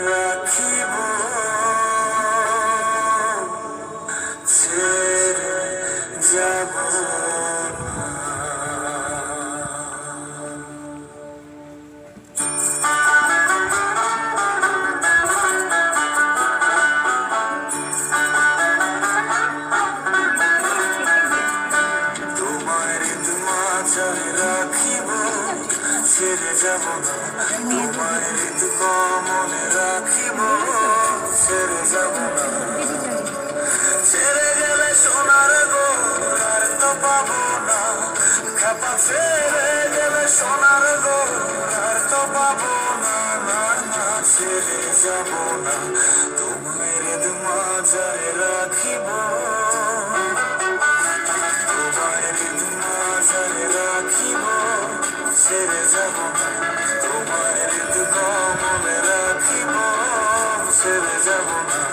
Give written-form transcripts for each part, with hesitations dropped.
রাখিব ছেড়ে যাব তোমার মাঝারে রাখিব ছেড়ে যাব না তোমার মনে রাখিব ছেড়ে যাব না ছেড়ে গেলে সোনার গোর আর তো পাবো না খাপা ছেড়ে গেলে সোনার গোর আর তো পাবো না না না ছেড়ে যাব না তোমার মাঝারে রাখিব তোমার মাঝারে রাখিব ছেড়ে যাব না তোমার মনে রাখিব ছেড়ে যাব না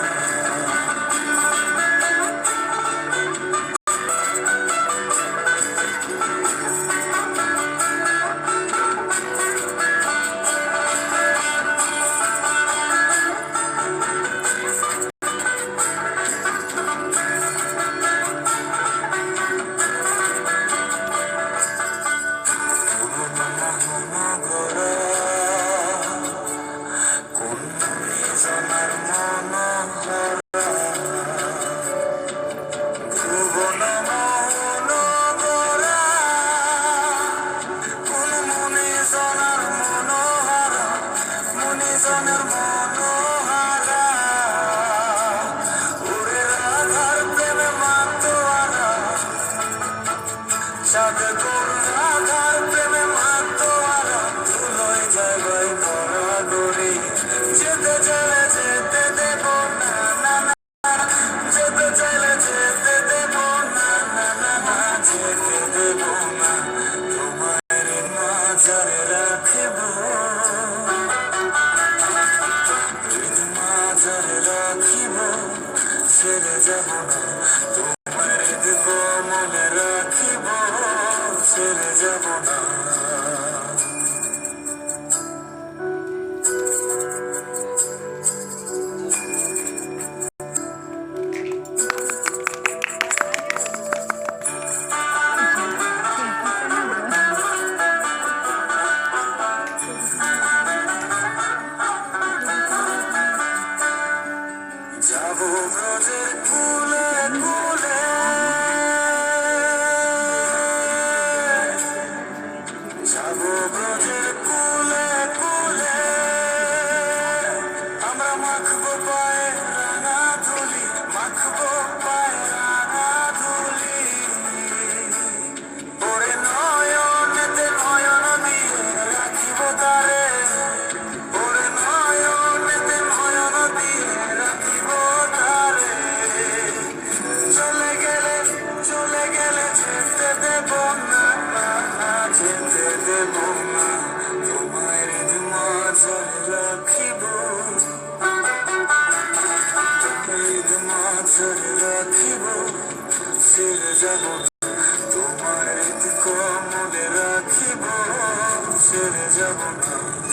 ছেড়ে যাব না তোমার মনে রাখিব ছেড়ে যাব না যাবো ব্রজের কুলে কুলে যাবো ব্রজের কুলে কুলে আমরা মাখবো পায়ে রাঙা ধুলি মাখবো পায়ে রাঙা ধুলি ওরে নয়নেতে নয়ন দিয়ে রাখিব তারে ওরে নয়নেতে নয়ন দিয়ে রাখিব তারে চলে গেলে যেতে দেব না যেতে দেব না তোমার মাঝারে রাখিব মাঝারে রাখিব ছেড়ে যাব তোমার মনে রাখিব ছেড়ে যাব না